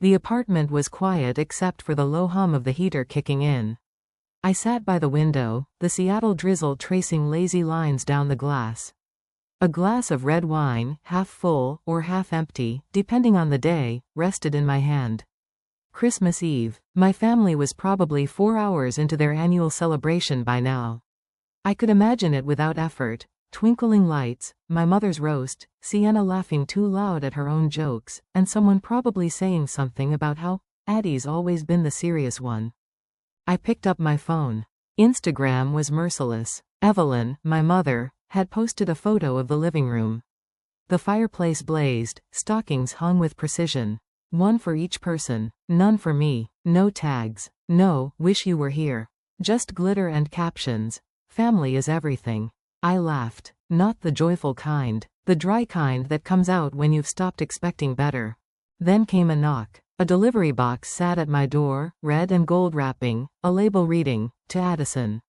The apartment was quiet except for the low hum of the heater kicking in. I sat by the window, the Seattle drizzle tracing lazy lines down the glass. A glass of red wine, half full or half empty, depending on the day, rested in my hand. Christmas Eve. My family was probably 4 hours into their annual celebration by now. I could imagine it without effort. Twinkling lights, my mother's roast, Sienna laughing too loud at her own jokes, and someone probably saying something about how Addie's always been the serious one. I picked up my phone. Instagram was merciless. Evelyn, my mother, had posted a photo of the living room. The fireplace blazed, stockings hung with precision. One for each person, none for me, no tags, no, wish you were here. Just glitter and captions. Family is everything. I laughed, not the joyful kind, the dry kind that comes out when you've stopped expecting better. Then came a knock. A delivery box sat at my door, red and gold wrapping, a label reading, to Addison.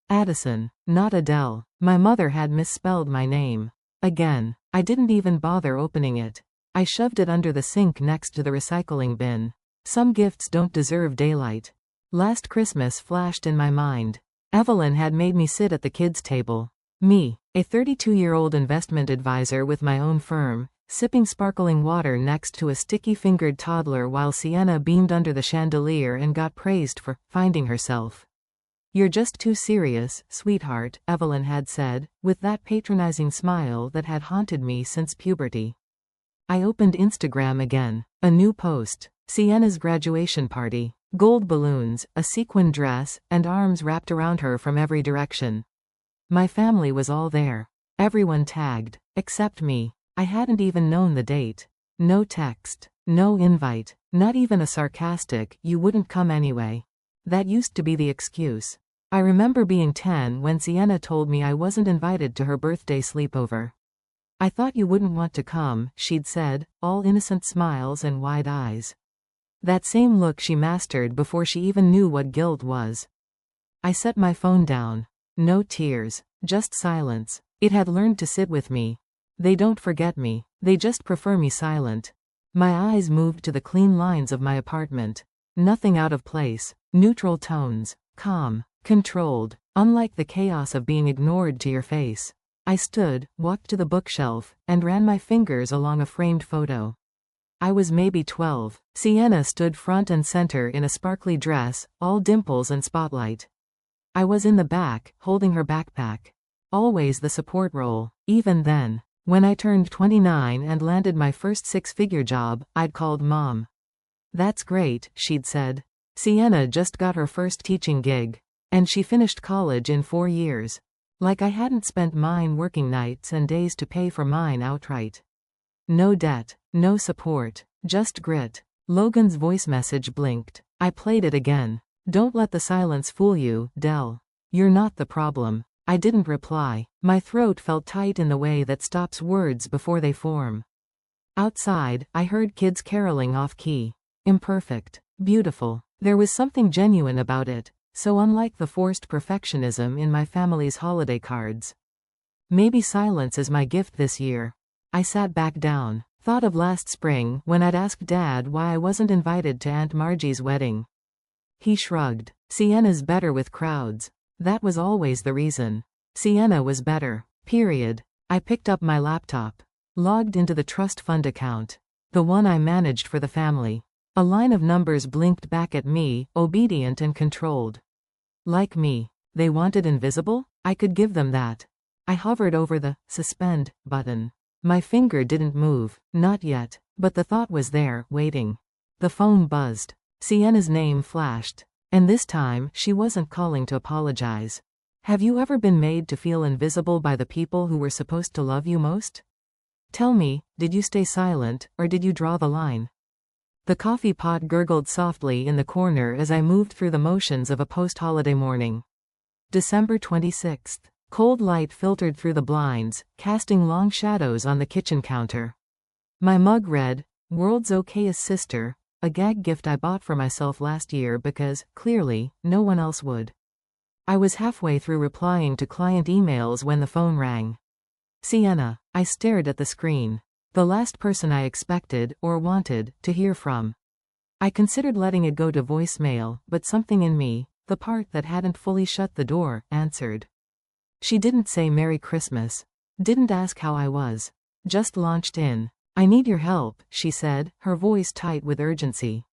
Addison, not Adele. My mother had misspelled my name. Again, I didn't even bother opening it. I shoved it under the sink next to the recycling bin. Some gifts don't deserve daylight. Last Christmas flashed in my mind. Evelyn had made me sit at the kids' table. Me, a 32-year-old investment advisor with my own firm, sipping sparkling water next to a sticky-fingered toddler while Sienna beamed under the chandelier and got praised for finding herself. You're just too serious, sweetheart, Evelyn had said, with that patronizing smile that had haunted me since puberty. I opened Instagram again. A new post. Sienna's graduation party. Gold balloons, a sequin dress, and arms wrapped around her from every direction. My family was all there. Everyone tagged. Except me. I hadn't even known the date. No text. No invite. Not even a sarcastic, you wouldn't come anyway. That used to be the excuse. I remember being 10 when Sienna told me I wasn't invited to her birthday sleepover. I thought you wouldn't want to come, she'd said, all innocent smiles and wide eyes. That same look she mastered before she even knew what guilt was. I set my phone down. No tears, just silence. It had learned to sit with me. They don't forget me, they just prefer me silent. My eyes moved to the clean lines of my apartment. Nothing out of place, neutral tones, calm, controlled, unlike the chaos of being ignored to your face. I stood, walked to the bookshelf, and ran my fingers along a framed photo. I was maybe 12. Sienna stood front and center in a sparkly dress, all dimples and spotlight. I was in the back, holding her backpack. Always the support role. Even then, when I turned 29 and landed my first six-figure job, I'd called Mom. That's great, she'd said. Sienna just got her first teaching gig. And she finished college in 4 years. Like I hadn't spent mine working nights and days to pay for mine outright. No debt, no support, just grit. Logan's voice message blinked. I played it again. Don't let the silence fool you, Del. You're not the problem. I didn't reply. My throat felt tight in the way that stops words before they form. Outside, I heard kids caroling off-key. Imperfect. Beautiful. There was something genuine about it, so unlike the forced perfectionism in my family's holiday cards. Maybe silence is my gift this year. I sat back down, thought of last spring when I'd asked Dad why I wasn't invited to Aunt Margie's wedding. He shrugged. Sienna's better with crowds. That was always the reason. Sienna was better. Period. I picked up my laptop. Logged into the trust fund account. The one I managed for the family. A line of numbers blinked back at me, obedient and controlled. Like me. They wanted invisible? I could give them that. I hovered over the suspend button. My finger didn't move, not yet, but the thought was there, waiting. The phone buzzed. Sienna's name flashed. And this time, she wasn't calling to apologize. Have you ever been made to feel invisible by the people who were supposed to love you most? Tell me, did you stay silent, or did you draw the line? The coffee pot gurgled softly in the corner as I moved through the motions of a post-holiday morning. December 26th. Cold light filtered through the blinds, casting long shadows on the kitchen counter. My mug read, "World's Okayest Sister," a gag gift I bought for myself last year because, clearly, no one else would. I was halfway through replying to client emails when the phone rang. Sienna. I stared at the screen. The last person I expected, or wanted, to hear from. I considered letting it go to voicemail, but something in me, the part that hadn't fully shut the door, answered. She didn't say Merry Christmas. Didn't ask how I was. Just launched in. I need your help, she said, her voice tight with urgency.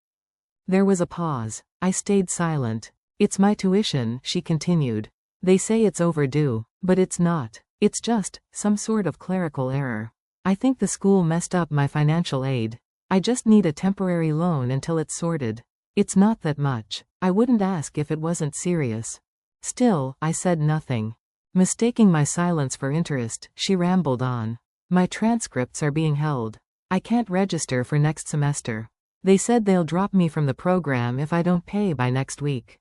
There was a pause. I stayed silent. It's my tuition, she continued. They say it's overdue, but it's not. It's just some sort of clerical error. I think the school messed up my financial aid. I just need a temporary loan until it's sorted. It's not that much. I wouldn't ask if it wasn't serious. Still, I said nothing. Mistaking my silence for interest, she rambled on. My transcripts are being held. I can't register for next semester. They said they'll drop me from the program if I don't pay by next week.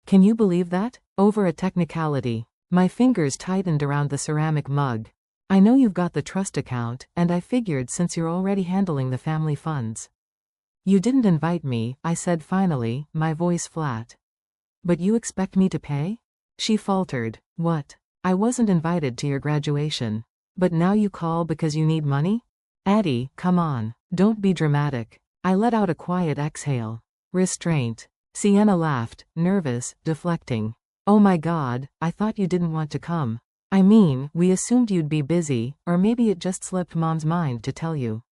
Can you believe that? Over a technicality. My fingers tightened around the ceramic mug. I know you've got the trust account, and I figured since you're already handling the family funds. You didn't invite me, I said finally, my voice flat. But you expect me to pay? She faltered. What? I wasn't invited to your graduation. But now you call because you need money? Addie, come on. Don't be dramatic. I let out a quiet exhale. Restraint. Sienna laughed, nervous, deflecting. Oh my God, I thought you didn't want to come. I mean, we assumed you'd be busy, or maybe it just slipped Mom's mind to tell you.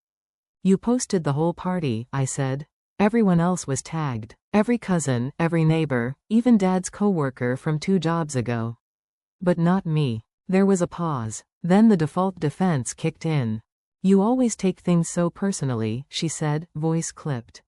You posted the whole party, I said. Everyone else was tagged. Every cousin, every neighbor, even Dad's coworker from 2 jobs ago. But not me. There was a pause. Then the default defense kicked in. You always take things so personally, she said, voice clipped.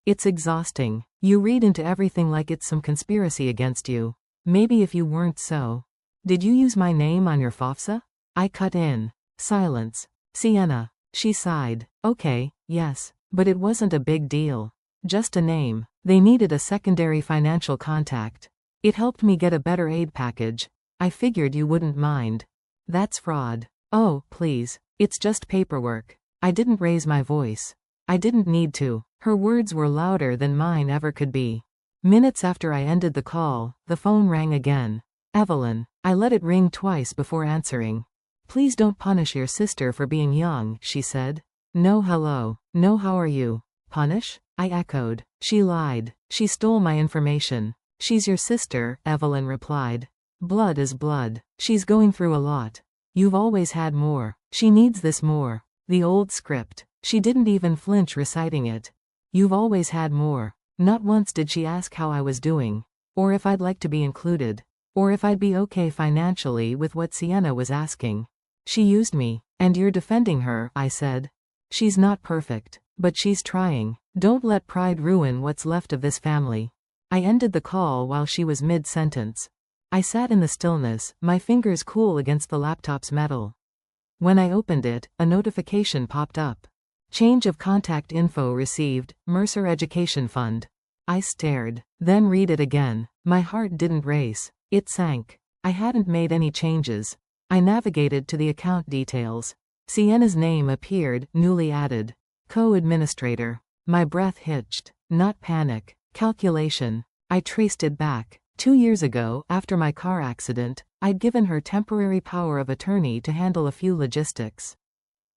It's exhausting. You read into everything like it's some conspiracy against you. Maybe if you weren't so. Did you use my name on your FOFSA? I cut in. Silence. Sienna. She sighed. Okay, yes, but it wasn't a big deal. Just a name. They needed a secondary financial contact. It helped me get a better aid package. I figured you wouldn't mind. That's fraud. Oh, please. It's just paperwork. I didn't raise my voice. I didn't need to. Her words were louder than mine ever could be. Minutes after I ended the call, the phone rang again. Evelyn. I let it ring twice before answering. Please don't punish your sister for being young, she said. No hello. No how are you. Punish? I echoed. She lied. She stole my information. She's your sister, Evelyn replied. Blood is blood. She's going through a lot. You've always had more. She needs this more. The old script. She didn't even flinch reciting it. You've always had more. Not once did she ask how I was doing. Or if I'd like to be included. Or if I'd be okay financially with what Sienna was asking. She used me. And you're defending her, I said. She's not perfect. But she's trying. Don't let pride ruin what's left of this family. I ended the call while she was mid-sentence. I sat in the stillness, my fingers cool against the laptop's metal. When I opened it, a notification popped up. Change of contact info received, Mercer Education Fund. I stared. Then read it again. My heart didn't race. It sank. I hadn't made any changes. I navigated to the account details. Sienna's name appeared, newly added. Co-administrator. My breath hitched. Not panic. Calculation. I traced it back. 2 years ago, after my car accident, I'd given her temporary power of attorney to handle a few logistics.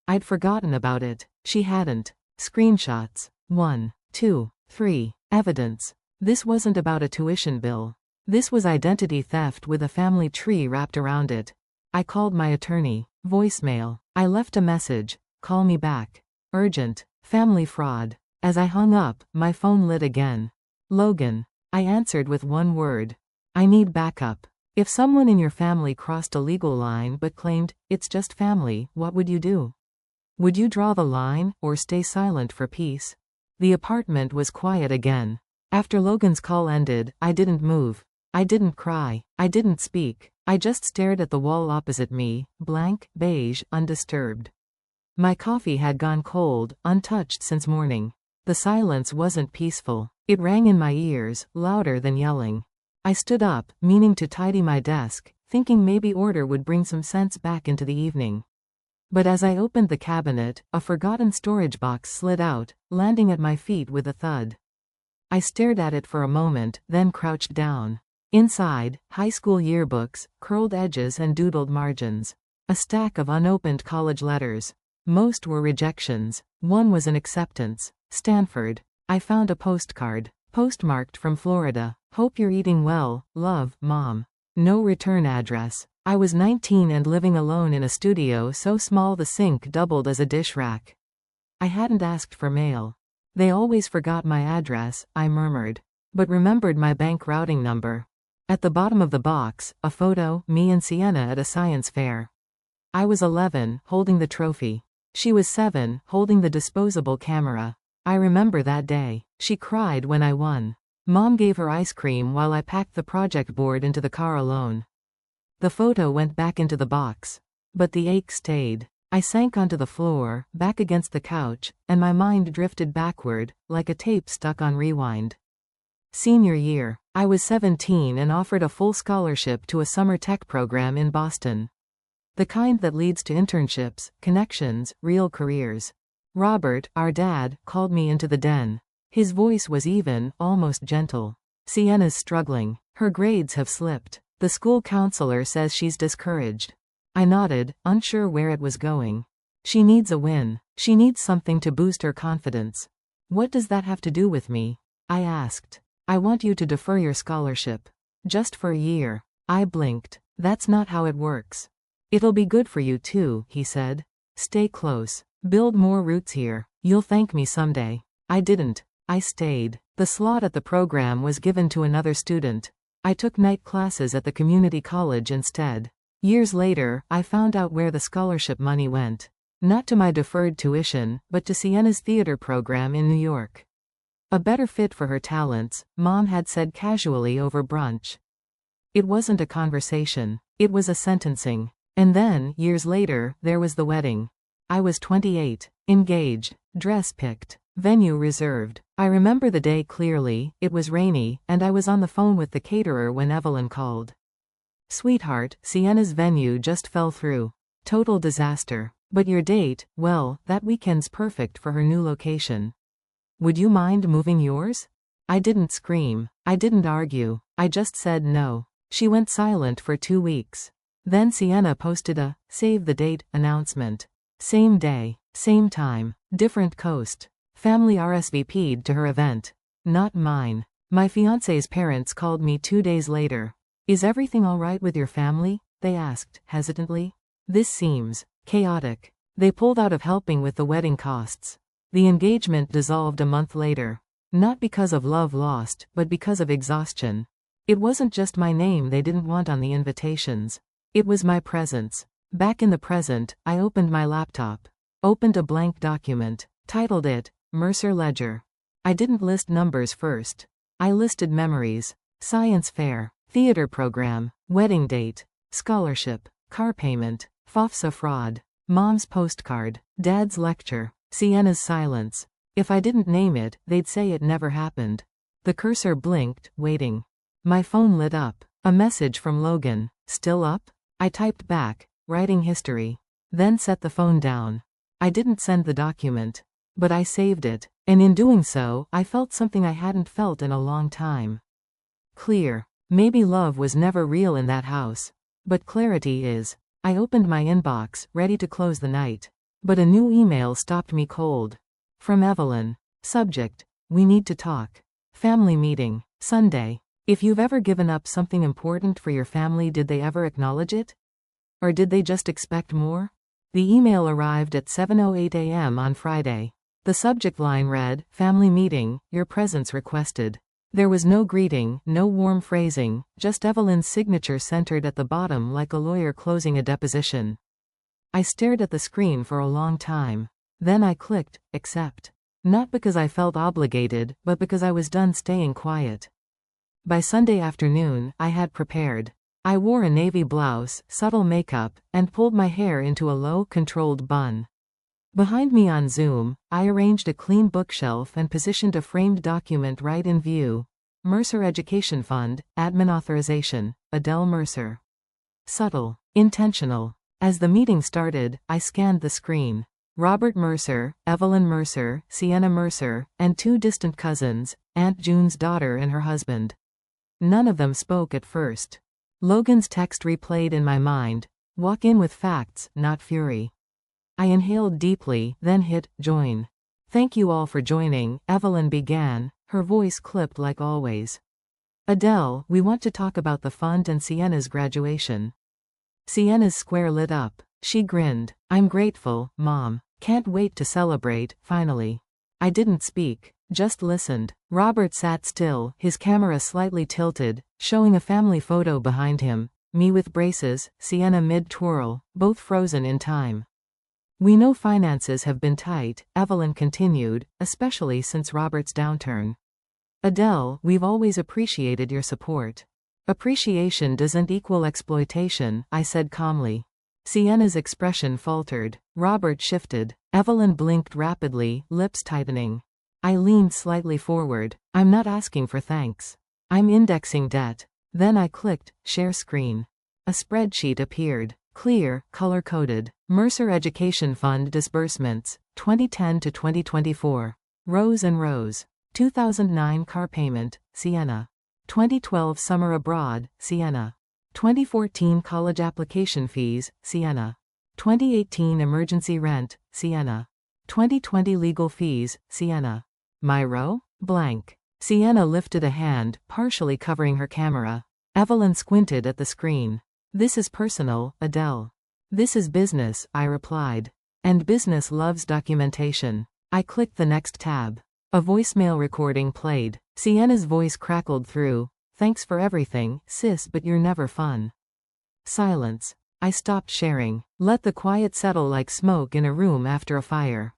I'd forgotten about it. She hadn't. Screenshots. 1, 2, 3. Evidence. This wasn't about a tuition bill. This was identity theft with a family tree wrapped around it. I called my attorney. Voicemail. I left a message. Call me back. Urgent. Family fraud. As I hung up, my phone lit again. Logan. I answered with one word. I need backup. If someone in your family crossed a legal line but claimed, it's just family, what would you do? Would you draw the line, or stay silent for peace? The apartment was quiet again. After Logan's call ended, I didn't move. I didn't cry. I didn't speak. I just stared at the wall opposite me, blank, beige, undisturbed. My coffee had gone cold, untouched since morning. The silence wasn't peaceful. It rang in my ears, louder than yelling. I stood up, meaning to tidy my desk, thinking maybe order would bring some sense back into the evening. But as I opened the cabinet, a forgotten storage box slid out, landing at my feet with a thud. I stared at it for a moment, then crouched down. Inside, high school yearbooks, curled edges and doodled margins. A stack of unopened college letters. Most were rejections. One was an acceptance. Stanford. I found a postcard, postmarked from Florida. Hope you're eating well, love, Mom. No return address. I was 19 and living alone in a studio so small the sink doubled as a dish rack. I hadn't asked for mail. They always forgot my address, I murmured, but remembered my bank routing number. At the bottom of the box, a photo, me and Sienna at a science fair. I was 11, holding the trophy. She was 7, holding the disposable camera. I remember that day. She cried when I won. Mom gave her ice cream while I packed the project board into the car alone. The photo went back into the box. But the ache stayed. I sank onto the floor, back against the couch, and my mind drifted backward, like a tape stuck on rewind. Senior year. I was 17 and offered a full scholarship to a summer tech program in Boston. The kind that leads to internships, connections, real careers. Robert, our dad, called me into the den. His voice was even, almost gentle. Sienna's struggling. Her grades have slipped. The school counselor says she's discouraged. I nodded, unsure where it was going. She needs a win. She needs something to boost her confidence. What does that have to do with me? I asked. I want you to defer your scholarship. Just for a year. I blinked. That's not how it works. It'll be good for you too, he said. Stay close. Build more roots here. You'll thank me someday. I didn't. I stayed. The slot at the program was given to another student. I took night classes at the community college instead. Years later, I found out where the scholarship money went. Not to my deferred tuition, but to Sienna's theater program in New York. A better fit for her talents, Mom had said casually over brunch. It wasn't a conversation. It was a sentencing. And then, years later, there was the wedding. I was 28, engaged, dress picked, venue reserved. I remember the day clearly. It was rainy, and I was on the phone with the caterer when Evelyn called. Sweetheart, Sienna's venue just fell through. Total disaster. But your date, well, that weekend's perfect for her new location. Would you mind moving yours? I didn't scream. I didn't argue. I just said no. She went silent for 2 weeks. Then Sienna posted a save the date announcement. Same day, same time, different coast. Family RSVP'd to her event. Not mine. My fiancé's parents called me 2 days later. Is everything all right with your family? They asked, hesitantly. This seems chaotic. They pulled out of helping with the wedding costs. The engagement dissolved a month later. Not because of love lost, but because of exhaustion. It wasn't just my name they didn't want on the invitations. It was my presence. Back in the present, I opened my laptop. Opened a blank document. Titled it, Mercer Ledger. I didn't list numbers first. I listed memories. Science fair. Theater program. Wedding date. Scholarship. Car payment. FOFSA fraud. Mom's postcard. Dad's lecture. Sienna's silence. If I didn't name it, they'd say it never happened. The cursor blinked, waiting. My phone lit up. A message from Logan. Still up? I typed back, writing history. Then set the phone down. I didn't send the document. But I saved it, and in doing so, I felt something I hadn't felt in a long time. Clear. Maybe love was never real in that house. But clarity is. I opened my inbox, ready to close the night. But a new email stopped me cold. From Evelyn. Subject. We need to talk. Family meeting. Sunday. If you've ever given up something important for your family, did they ever acknowledge it? Or did they just expect more? The email arrived at 7:08 a.m. on Friday. The subject line read, Family meeting, your presence requested. There was no greeting, no warm phrasing, just Evelyn's signature centered at the bottom like a lawyer closing a deposition. I stared at the screen for a long time. Then I clicked, accept. Not because I felt obligated, but because I was done staying quiet. By Sunday afternoon, I had prepared. I wore a navy blouse, subtle makeup, and pulled my hair into a low, controlled bun. Behind me on Zoom, I arranged a clean bookshelf and positioned a framed document right in view. Mercer Education Fund, Admin Authorization, Adele Mercer. Subtle. Intentional. As the meeting started, I scanned the screen. Robert Mercer, Evelyn Mercer, Sienna Mercer, and 2 distant cousins, Aunt June's daughter and her husband. None of them spoke at first. Logan's text replayed in my mind. Walk in with facts, not fury. I inhaled deeply, then hit join. Thank you all for joining, Evelyn began, her voice clipped like always. Adele, we want to talk about the fund and Sienna's graduation. Sienna's square lit up. She grinned. I'm grateful, Mom. Can't wait to celebrate, finally. I didn't speak, just listened. Robert sat still, his camera slightly tilted, showing a family photo behind him, me with braces, Sienna mid-twirl, both frozen in time. We know finances have been tight, Evelyn continued, especially since Robert's downturn. Adele, we've always appreciated your support. Appreciation doesn't equal exploitation, I said calmly. Sienna's expression faltered. Robert shifted. Evelyn blinked rapidly, lips tightening. I leaned slightly forward. I'm not asking for thanks. I'm indexing debt. Then I clicked, share screen. A spreadsheet appeared. Clear, color-coded. Mercer Education Fund disbursements, 2010 to 2024. Rows and rows. 2009 car payment, Sienna. 2012 summer abroad, Sienna. 2014 college application fees, Sienna. 2018 emergency rent, Sienna. 2020 legal fees, Sienna. My row? Blank. Sienna lifted a hand, partially covering her camera. Evelyn squinted at the screen. This is personal, Adele. This is business, I replied. And business loves documentation. I clicked the next tab. A voicemail recording played. Sienna's voice crackled through. Thanks for everything, sis, but you're never fun. Silence. I stopped sharing. Let the quiet settle like smoke in a room after a fire.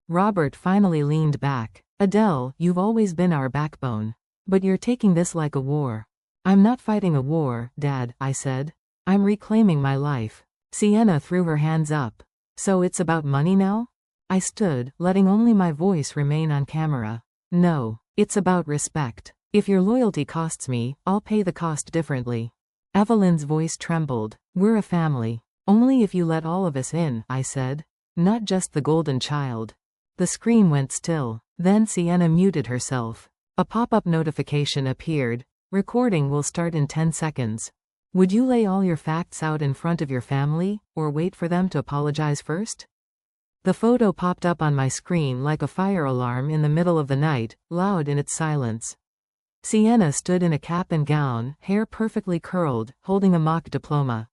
Robert finally leaned back. Adele, you've always been our backbone. But you're taking this like a war. I'm not fighting a war, Dad, I said. I'm reclaiming my life. Sienna threw her hands up. So it's about money now? I stood, letting only my voice remain on camera. No, it's about respect. If your loyalty costs me, I'll pay the cost differently. Evelyn's voice trembled. We're a family. Only if you let all of us in, I said. Not just the golden child. The screen went still. Then Sienna muted herself. A pop-up notification appeared. Recording will start in 10 seconds. Would you lay all your facts out in front of your family, or wait for them to apologize first? The photo popped up on my screen like a fire alarm in the middle of the night, loud in its silence. Sienna stood in a cap and gown, hair perfectly curled, holding a mock diploma.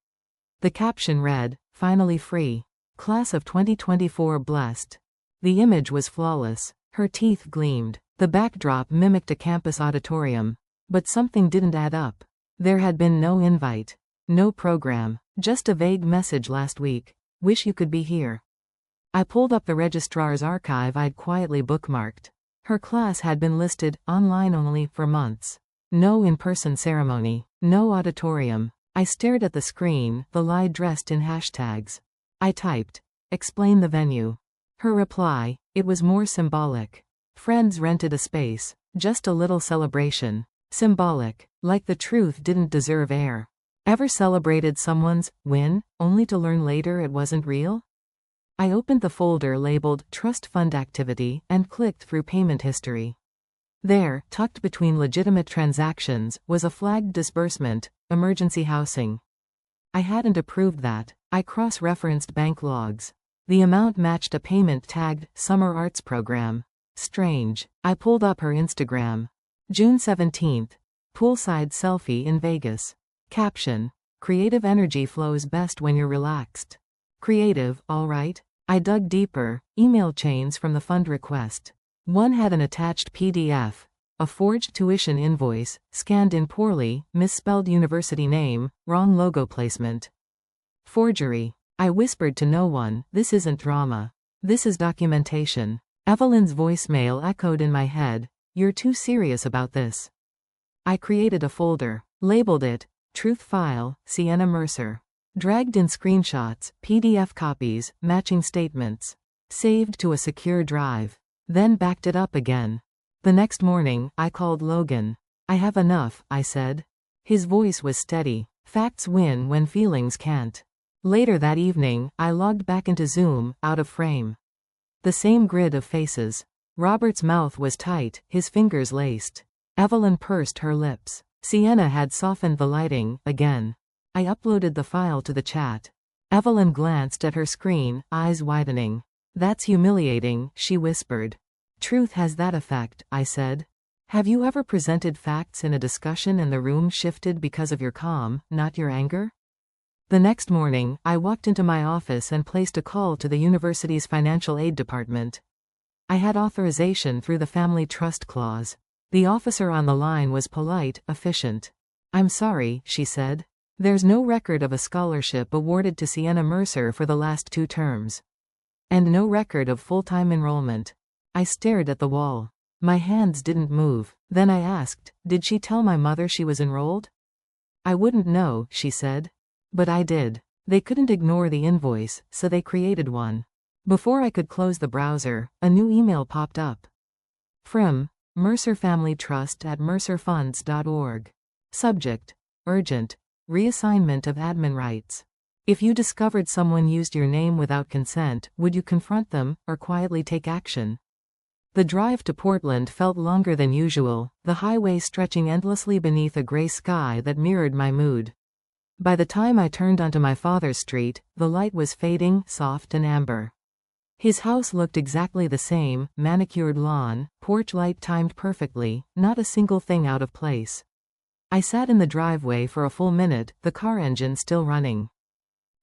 The caption read, "Finally free. Class of 2024 blessed." The image was flawless. Her teeth gleamed. The backdrop mimicked a campus auditorium. But something didn't add up. There had been no invite. No program. Just a vague message last week. Wish you could be here. I pulled up the registrar's archive I'd quietly bookmarked. Her class had been listed, online only, for months. No in-person ceremony. No auditorium. I stared at the screen, the lie dressed in hashtags. I typed, "Explain the venue." Her reply, "It was more symbolic. Friends rented a space. Just a little celebration." Symbolic. Like the truth didn't deserve air. Ever celebrated someone's win, only to learn later it wasn't real? I opened the folder labeled Trust Fund Activity and clicked through payment history. There, tucked between legitimate transactions, was a flagged disbursement, emergency housing. I hadn't approved that. I cross-referenced bank logs. The amount matched a payment tagged Summer Arts Program. Strange. I pulled up her Instagram. June 17th. Poolside selfie in Vegas. Caption. Creative energy flows best when you're relaxed. Creative, all right. I dug deeper. Email chains from the fund request. One had an attached PDF. A forged tuition invoice, scanned in poorly, misspelled university name, wrong logo placement. Forgery. I whispered to no one, this isn't drama. This is documentation. Evelyn's voicemail echoed in my head. You're too serious about this. I created a folder. Labeled it, Truth File, Sienna Mercer. Dragged in screenshots, PDF copies, matching statements. Saved to a secure drive. Then backed it up again. The next morning, I called Logan. I have enough, I said. His voice was steady. Facts win when feelings can't. Later that evening, I logged back into Zoom, out of frame. The same grid of faces. Robert's mouth was tight, his fingers laced. Evelyn pursed her lips. Sienna had softened the lighting, again. I uploaded the file to the chat. Evelyn glanced at her screen, eyes widening. That's humiliating, she whispered. Truth has that effect, I said. Have you ever presented facts in a discussion and the room shifted because of your calm, not your anger? The next morning, I walked into my office and placed a call to the university's financial aid department. I had authorization through the family trust clause. The officer on the line was polite, efficient. I'm sorry, she said. There's no record of a scholarship awarded to Sienna Mercer for the last 2 terms. And no record of full-time enrollment. I stared at the wall. My hands didn't move. Then I asked, did she tell my mother she was enrolled? I wouldn't know, she said. But I did. They couldn't ignore the invoice, so they created one. Before I could close the browser, a new email popped up. From Mercer Family Trust at mercerfunds.org. Subject: Urgent. Reassignment of admin rights. If you discovered someone used your name without consent, would you confront them, or quietly take action? The drive to Portland felt longer than usual, the highway stretching endlessly beneath a gray sky that mirrored my mood. By the time I turned onto my father's street, the light was fading, soft and amber. His house looked exactly the same, manicured lawn, porch light timed perfectly, not a single thing out of place. I sat in the driveway for a full minute, the car engine still running.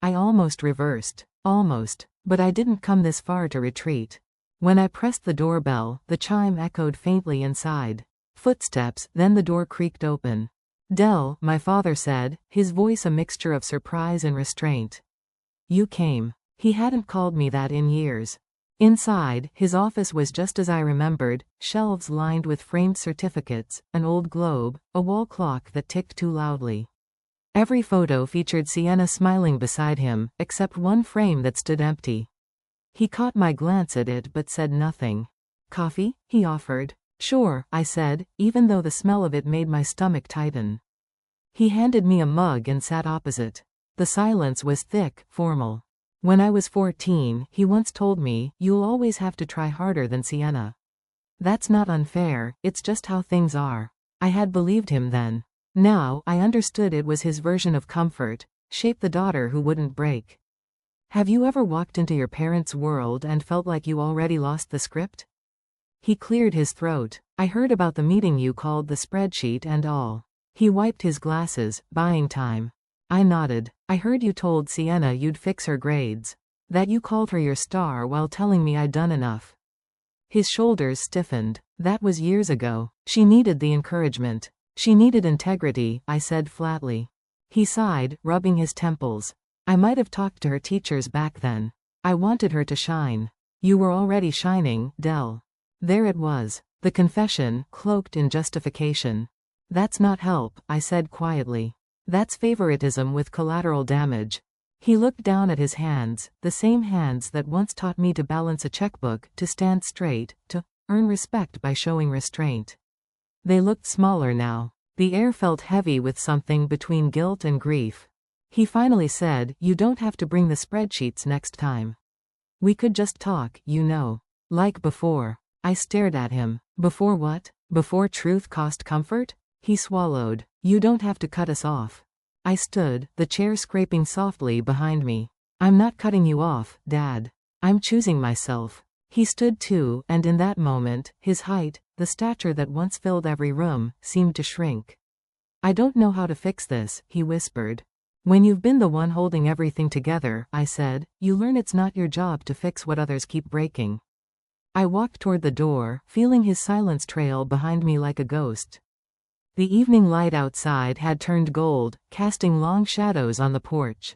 I almost reversed. Almost. But I didn't come this far to retreat. When I pressed the doorbell, the chime echoed faintly inside. Footsteps, then the door creaked open. Dell, my father said, his voice a mixture of surprise and restraint. You came. He hadn't called me that in years. Inside, his office was just as I remembered, shelves lined with framed certificates, an old globe, a wall clock that ticked too loudly. Every photo featured Sienna smiling beside him, except one frame that stood empty. He caught my glance at it but said nothing. Coffee? He offered. Sure, I said, even though the smell of it made my stomach tighten. He handed me a mug and sat opposite. The silence was thick, formal. When I was 14, he once told me, you'll always have to try harder than Sienna. That's not unfair, it's just how things are. I had believed him then. Now, I understood it was his version of comfort, shape the daughter who wouldn't break. Have you ever walked into your parents' world and felt like you already lost the script? He cleared his throat. I heard about the meeting you called the spreadsheet and all. He wiped his glasses, buying time. I nodded. I heard you told Sienna you'd fix her grades. That you called her your star while telling me I'd done enough. His shoulders stiffened. That was years ago. She needed the encouragement. She needed integrity, I said flatly. He sighed, rubbing his temples. I might have talked to her teachers back then. I wanted her to shine. You were already shining, Dell. There it was. The confession, cloaked in justification. That's not help, I said quietly. That's favoritism with collateral damage. He looked down at his hands, the same hands that once taught me to balance a checkbook, to stand straight, to earn respect by showing restraint. They looked smaller now. The air felt heavy with something between guilt and grief. He finally said, you don't have to bring the spreadsheets next time. We could just talk, you know. Like before. I stared at him. Before what? Before truth cost comfort? He swallowed. You don't have to cut us off. I stood, the chair scraping softly behind me. I'm not cutting you off, Dad. I'm choosing myself. He stood too, and in that moment, his height, the stature that once filled every room, seemed to shrink. I don't know how to fix this, he whispered. When you've been the one holding everything together, I said, you learn it's not your job to fix what others keep breaking. I walked toward the door, feeling his silence trail behind me like a ghost. The evening light outside had turned gold, casting long shadows on the porch.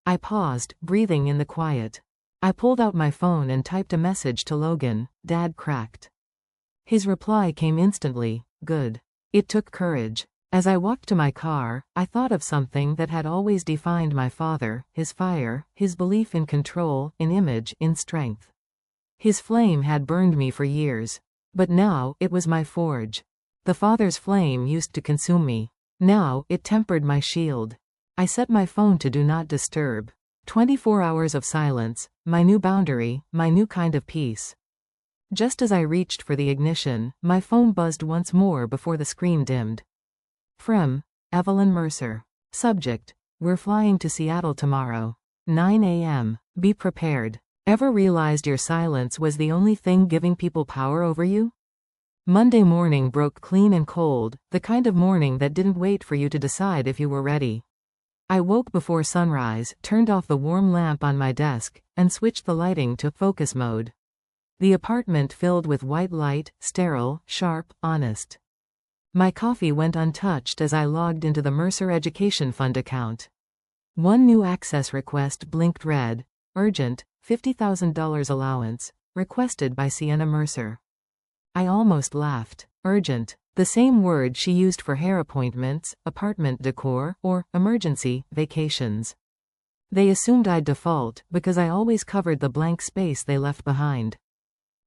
I paused, breathing in the quiet. I pulled out my phone and typed a message to Logan. Dad cracked. His reply came instantly, good. It took courage. As I walked to my car, I thought of something that had always defined my father, his fire, his belief in control, in image, in strength. His flame had burned me for years. But now, it was my forge. The father's flame used to consume me. Now, it tempered my shield. I set my phone to do not disturb. 24 hours of silence, my new boundary, my new kind of peace. Just as I reached for the ignition, my phone buzzed once more before the screen dimmed. From Evelyn Mercer. Subject: We're flying to Seattle tomorrow. 9 a.m. Be prepared. Ever realized your silence was the only thing giving people power over you? Monday morning broke clean and cold, the kind of morning that didn't wait for you to decide if you were ready. I woke before sunrise, turned off the warm lamp on my desk, and switched the lighting to focus mode. The apartment filled with white light, sterile, sharp, honest. My coffee went untouched as I logged into the Mercer Education Fund account. One new access request blinked red. Urgent, $50,000 allowance, requested by Sienna Mercer. I almost laughed. Urgent, the same word she used for hair appointments, apartment decor, or emergency vacations. They assumed I'd default because I always covered the blank space they left behind.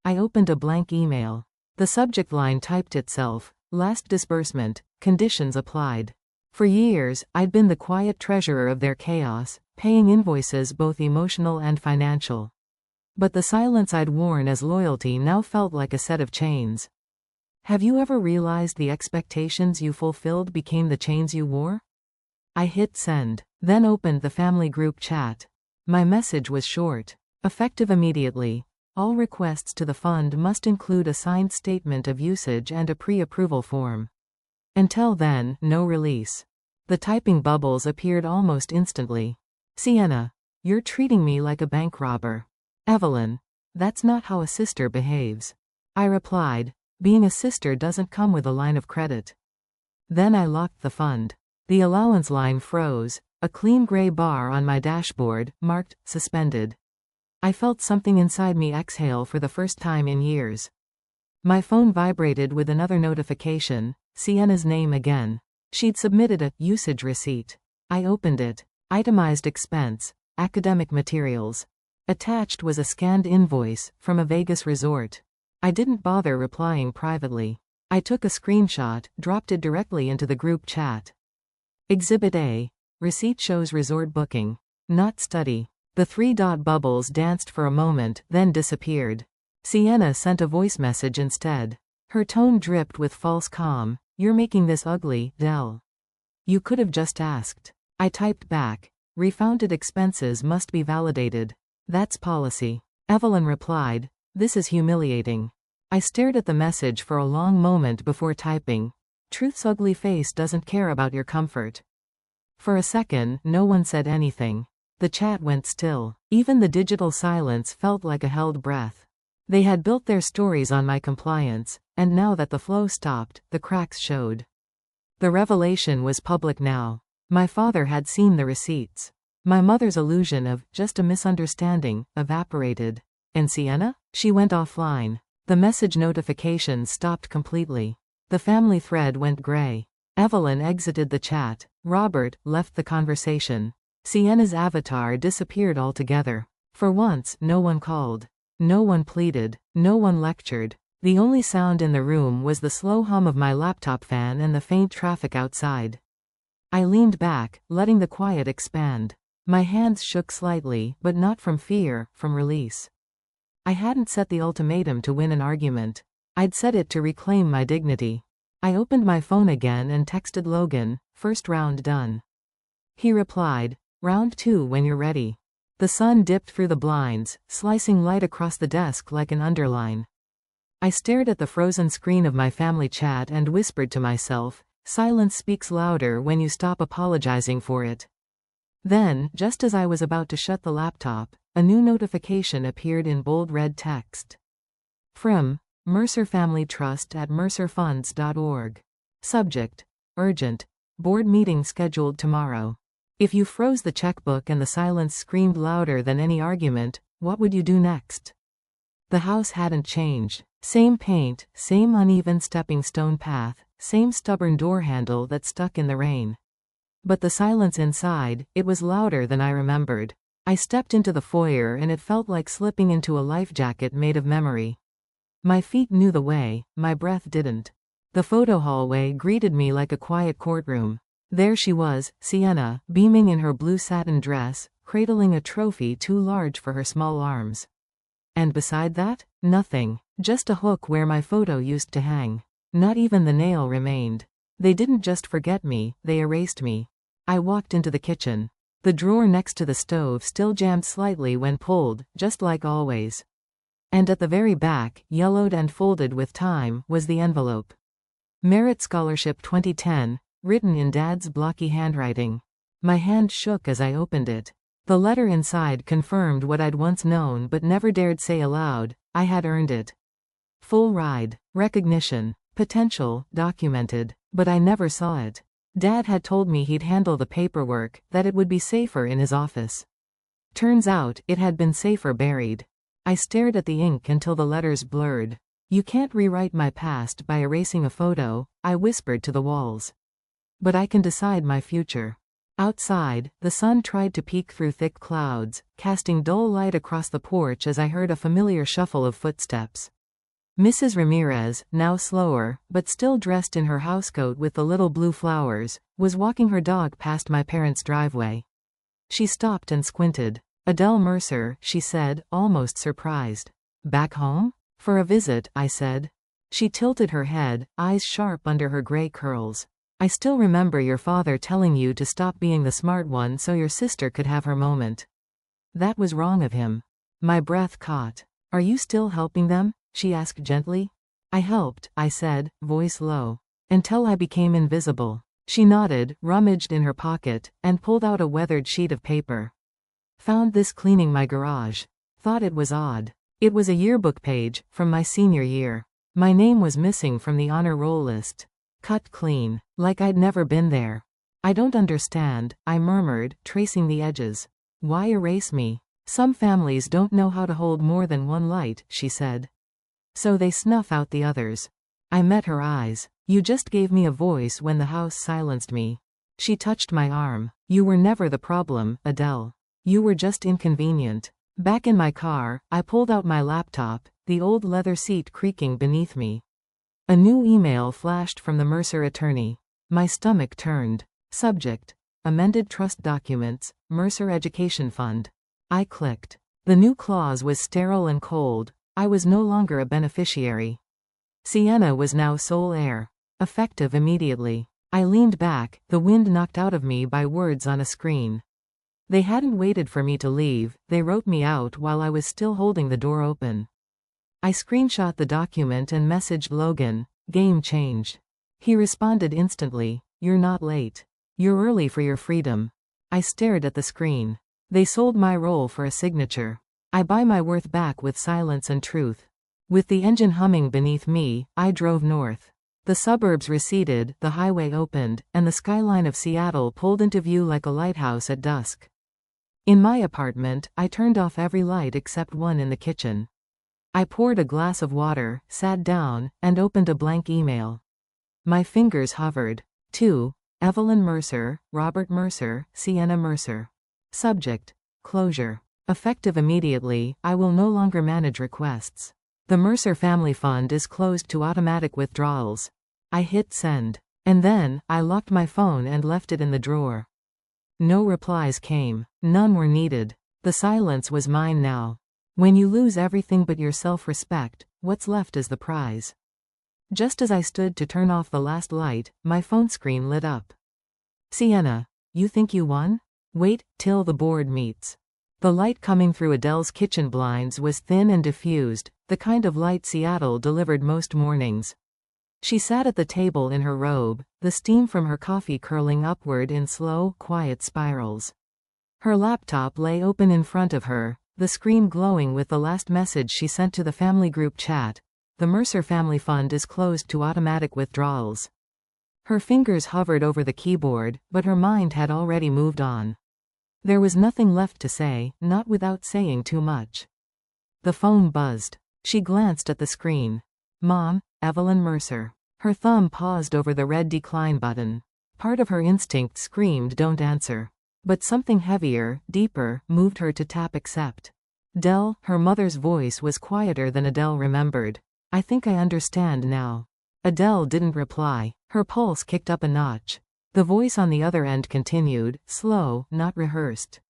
I opened a blank email. The subject line typed itself, last disbursement, conditions applied. For years, I'd been the quiet treasurer of their chaos, paying invoices both emotional and financial. But the silence I'd worn as loyalty now felt like a set of chains. Have you ever realized the expectations you fulfilled became the chains you wore? I hit send, then opened the family group chat. My message was short. Effective immediately. All requests to the fund must include a signed statement of usage and a pre-approval form. Until then, no release. The typing bubbles appeared almost instantly. Sienna, you're treating me like a bank robber. Evelyn, that's not how a sister behaves. I replied, being a sister doesn't come with a line of credit. Then I locked the fund. The allowance line froze, a clean gray bar on my dashboard, marked, suspended. I felt something inside me exhale for the first time in years. My phone vibrated with another notification, Sienna's name again. She'd submitted a usage receipt. I opened it. Itemized expense, academic materials. Attached was a scanned invoice from a Vegas resort. I didn't bother replying privately. I took a screenshot, dropped it directly into the group chat. Exhibit A. Receipt shows resort booking. Not study. The three-dot bubbles danced for a moment, then disappeared. Sienna sent a voice message instead. Her tone dripped with false calm. You're making this ugly, Adele. You could have just asked. I typed back. Refounded expenses must be validated. That's policy. Evelyn replied, this is humiliating. I stared at the message for a long moment before typing. Truth's ugly face doesn't care about your comfort. For a second, no one said anything. The chat went still. Even the digital silence felt like a held breath. They had built their stories on my compliance, and now that the flow stopped, the cracks showed. The revelation was public now. My father had seen the receipts. My mother's illusion of just a misunderstanding evaporated. And Sienna? She went offline. The message notifications stopped completely. The family thread went gray. Evelyn exited the chat. Robert left the conversation. Sienna's avatar disappeared altogether. For once, no one called. No one pleaded. No one lectured. The only sound in the room was the slow hum of my laptop fan and the faint traffic outside. I leaned back, letting the quiet expand. My hands shook slightly, but not from fear, from release. I hadn't set the ultimatum to win an argument. I'd set it to reclaim my dignity. I opened my phone again and texted Logan, first round done. He replied, round 2 when you're ready. The sun dipped through the blinds, slicing light across the desk like an underline. I stared at the frozen screen of my family chat and whispered to myself, silence speaks louder when you stop apologizing for it. Then, just as I was about to shut the laptop, a new notification appeared in bold red text. From Mercer Family Trust at mercerfunds.org. Subject: Urgent. Board meeting scheduled tomorrow. If you froze the checkbook and the silence screamed louder than any argument, what would you do next? The house hadn't changed. Same paint, same uneven stepping stone path, same stubborn door handle that stuck in the rain. But the silence inside, it was louder than I remembered. I stepped into the foyer and it felt like slipping into a life jacket made of memory. My feet knew the way, my breath didn't. The photo hallway greeted me like a quiet courtroom. There she was, Sienna, beaming in her blue satin dress, cradling a trophy too large for her small arms. And beside that, nothing, just a hook where my photo used to hang. Not even the nail remained. They didn't just forget me, they erased me. I walked into the kitchen. The drawer next to the stove still jammed slightly when pulled, just like always. And at the very back, yellowed and folded with time, was the envelope. Merit Scholarship 2010, written in Dad's blocky handwriting. My hand shook as I opened it. The letter inside confirmed what I'd once known but never dared say aloud: I had earned it. Full ride, recognition, potential, documented. But I never saw it. Dad had told me he'd handle the paperwork, that it would be safer in his office. Turns out, it had been safer buried. I stared at the ink until the letters blurred. You can't rewrite my past by erasing a photo, I whispered to the walls. But I can decide my future. Outside, the sun tried to peek through thick clouds, casting dull light across the porch as I heard a familiar shuffle of footsteps. Mrs. Ramirez, now slower, but still dressed in her housecoat with the little blue flowers, was walking her dog past my parents' driveway. She stopped and squinted. Adele Mercer, she said, almost surprised. Back home? For a visit, I said. She tilted her head, eyes sharp under her gray curls. I still remember your father telling you to stop being the smart one so your sister could have her moment. That was wrong of him. My breath caught. Are you still helping them? She asked gently. I helped, I said, voice low. Until I became invisible. She nodded, rummaged in her pocket, and pulled out a weathered sheet of paper. Found this cleaning my garage. Thought it was odd. It was a yearbook page, from my senior year. My name was missing from the honor roll list. Cut clean, like I'd never been there. I don't understand, I murmured, tracing the edges. Why erase me? Some families don't know how to hold more than one light, she said. So they snuff out the others. I met her eyes. You just gave me a voice when the house silenced me. She touched my arm. You were never the problem, Adele. You were just inconvenient. Back in my car, I pulled out my laptop, the old leather seat creaking beneath me. A new email flashed from the Mercer attorney. My stomach turned. Subject: Amended Trust Documents, Mercer Education Fund. I clicked. The new clause was sterile and cold. I was no longer a beneficiary. Sienna was now sole heir. Effective immediately. I leaned back, the wind knocked out of me by words on a screen. They hadn't waited for me to leave, they wrote me out while I was still holding the door open. I screenshot the document and messaged Logan. Game changed. He responded instantly. You're not late. You're early for your freedom. I stared at the screen. They sold my role for a signature. I buy my worth back with silence and truth. With the engine humming beneath me, I drove north. The suburbs receded, the highway opened, and the skyline of Seattle pulled into view like a lighthouse at dusk. In my apartment, I turned off every light except one in the kitchen. I poured a glass of water, sat down, and opened a blank email. My fingers hovered. To Evelyn Mercer, Robert Mercer, Sienna Mercer. Subject: Closure. Effective immediately, I will no longer manage requests. The Mercer Family Fund is closed to automatic withdrawals. I hit send. And then, I locked my phone and left it in the drawer. No replies came. None were needed. The silence was mine now. When you lose everything but your self-respect, what's left is the prize. Just as I stood to turn off the last light, my phone screen lit up. Sienna, you think you won? Wait till the board meets. The light coming through Adele's kitchen blinds was thin and diffused, the kind of light Seattle delivered most mornings. She sat at the table in her robe, the steam from her coffee curling upward in slow, quiet spirals. Her laptop lay open in front of her, the screen glowing with the last message she sent to the family group chat. The Mercer Family Fund is closed to automatic withdrawals. Her fingers hovered over the keyboard, but her mind had already moved on. There was nothing left to say, not without saying too much. The phone buzzed. She glanced at the screen. Mom, Evelyn Mercer. Her thumb paused over the red decline button. Part of her instinct screamed don't answer. But something heavier, deeper, moved her to tap accept. Del, her mother's voice was quieter than Adele remembered. I think I understand now. Adele didn't reply. Her pulse kicked up a notch. The voice on the other end continued, slow, not rehearsed.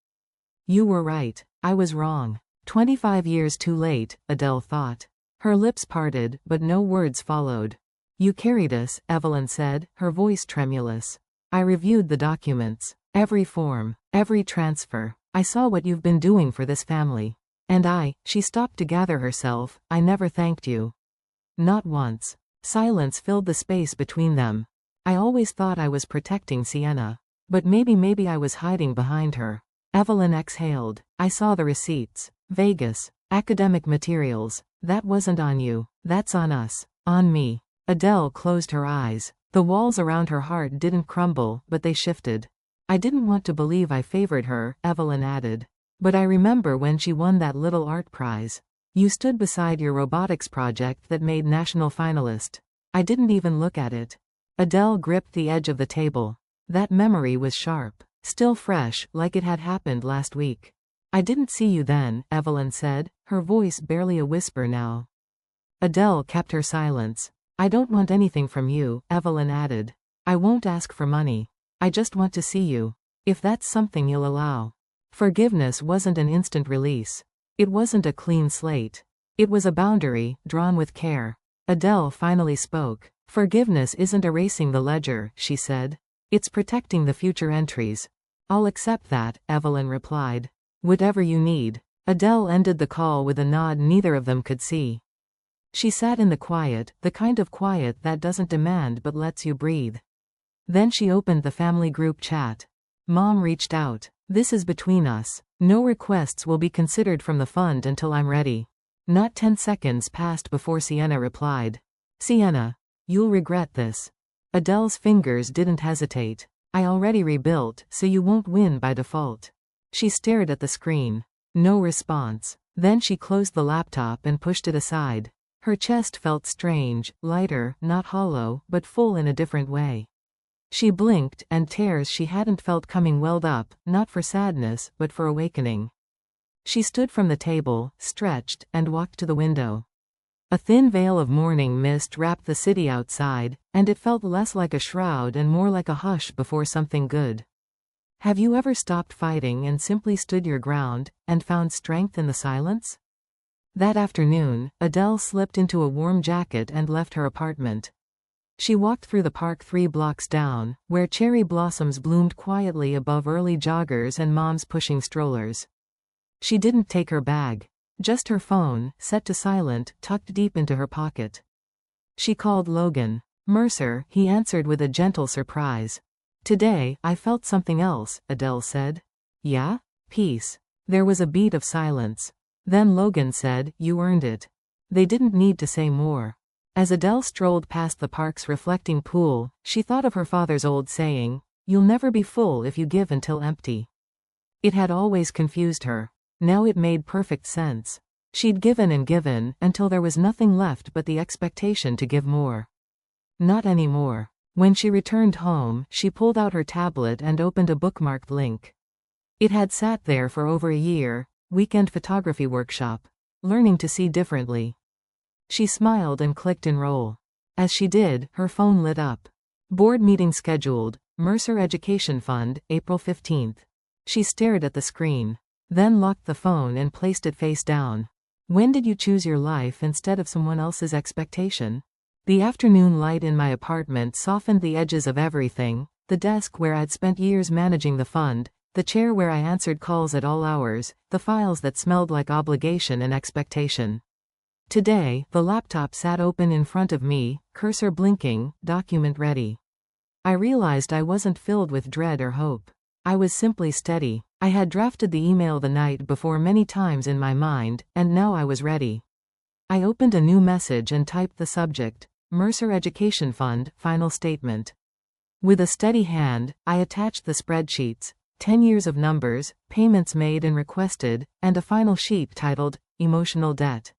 You were right. I was wrong. 25 years too late, Adele thought. Her lips parted, but no words followed. You carried us, Evelyn said, her voice tremulous. I reviewed the documents. Every form, every transfer. I saw what you've been doing for this family. And she stopped to gather herself, I never thanked you. Not once. Silence filled the space between them. I always thought I was protecting Sienna. But maybe I was hiding behind her. Evelyn exhaled. I saw the receipts. Vegas. Academic materials. That wasn't on you. That's on us. On me. Adele closed her eyes. The walls around her heart didn't crumble, but they shifted. I didn't want to believe I favored her, Evelyn added. But I remember when she won that little art prize. You stood beside your robotics project that made national finalist. I didn't even look at it. Adele gripped the edge of the table. That memory was sharp. Still fresh, like it had happened last week. I didn't see you then, Evelyn said, her voice barely a whisper now. Adele kept her silence. I don't want anything from you, Evelyn added. I won't ask for money. I just want to see you. If that's something you'll allow. Forgiveness wasn't an instant release. It wasn't a clean slate. It was a boundary, drawn with care. Adele finally spoke. Forgiveness isn't erasing the ledger, she said. It's protecting the future entries. I'll accept that, Evelyn replied. Whatever you need. Adele ended the call with a nod neither of them could see. She sat in the quiet, the kind of quiet that doesn't demand but lets you breathe. Then she opened the family group chat. Mom reached out. This is between us. No requests will be considered from the fund until I'm ready. Not 10 seconds passed before Sienna replied. Sienna. You'll regret this. Adele's fingers didn't hesitate. I already rebuilt, so you won't win by default. She stared at the screen. No response. Then she closed the laptop and pushed it aside. Her chest felt strange, lighter, not hollow, but full in a different way. She blinked, and tears she hadn't felt coming welled up, not for sadness, but for awakening. She stood from the table, stretched, and walked to the window. A thin veil of morning mist wrapped the city outside, and it felt less like a shroud and more like a hush before something good. Have you ever stopped fighting and simply stood your ground, and found strength in the silence? That afternoon, Adele slipped into a warm jacket and left her apartment. She walked through the park 3 blocks down, where cherry blossoms bloomed quietly above early joggers and moms pushing strollers. She didn't take her bag. Just her phone, set to silent, tucked deep into her pocket. She called Logan. Mercer, he answered with a gentle surprise. Today, I felt something else, Adele said. Yeah? Peace. There was a beat of silence. Then Logan said, you earned it. They didn't need to say more. As Adele strolled past the park's reflecting pool, she thought of her father's old saying, you'll never be full if you give until empty. It had always confused her. Now it made perfect sense. She'd given and given, until there was nothing left but the expectation to give more. Not anymore. When she returned home, she pulled out her tablet and opened a bookmarked link. It had sat there for over a year, weekend photography workshop. Learning to see differently. She smiled and clicked enroll. As she did, her phone lit up. Board meeting scheduled, Mercer Education Fund, April 15th. She stared at the screen. Then locked the phone and placed it face down. When did you choose your life instead of someone else's expectation? The afternoon light in my apartment softened the edges of everything, the desk where I'd spent years managing the fund, the chair where I answered calls at all hours, the files that smelled like obligation and expectation. Today, the laptop sat open in front of me, cursor blinking, document ready. I realized I wasn't filled with dread or hope. I was simply steady. I had drafted the email the night before many times in my mind, and now I was ready. I opened a new message and typed the subject, Mercer Education Fund, final statement. With a steady hand, I attached the spreadsheets, 10 years of numbers, payments made and requested, and a final sheet titled, Emotional Debt.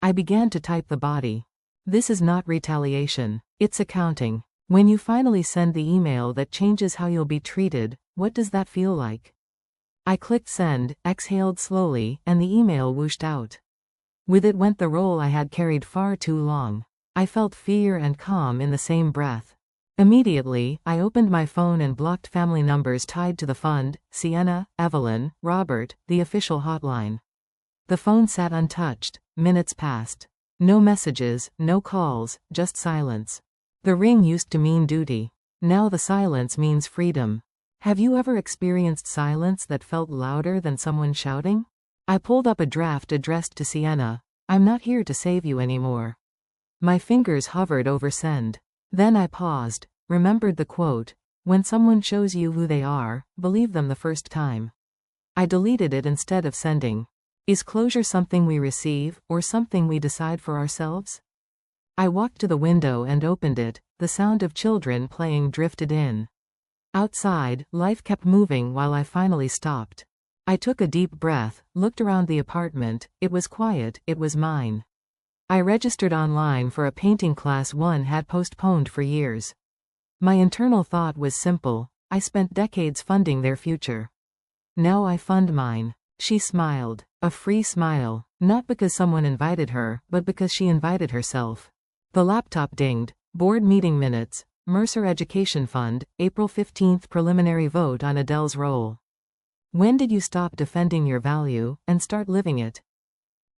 I began to type the body. This is not retaliation. It's accounting. When you finally send the email that changes how you'll be treated, what does that feel like? I clicked send, exhaled slowly, and the email whooshed out. With it went the role I had carried far too long. I felt fear and calm in the same breath. Immediately, I opened my phone and blocked family numbers tied to the fund, Sienna, Evelyn, Robert, the official hotline. The phone sat untouched. Minutes passed. No messages, no calls, just silence. The ring used to mean duty. Now the silence means freedom. Have you ever experienced silence that felt louder than someone shouting? I pulled up a draft addressed to Sienna. I'm not here to save you anymore. My fingers hovered over send. Then I paused, remembered the quote, when someone shows you who they are, believe them the first time. I deleted it instead of sending. Is closure something we receive, or something we decide for ourselves? I walked to the window and opened it. The sound of children playing drifted in. Outside, life kept moving while I finally stopped. I took a deep breath, looked around the apartment. It was quiet, it was mine. I registered online for a painting class one had postponed for years. My internal thought was simple: I spent decades funding their future. Now I fund mine. She smiled. A free smile. Not because someone invited her, but because she invited herself. The laptop dinged. Board meeting minutes. Mercer Education Fund, April 15th preliminary vote on Adele's role. When did you stop defending your value, and start living it?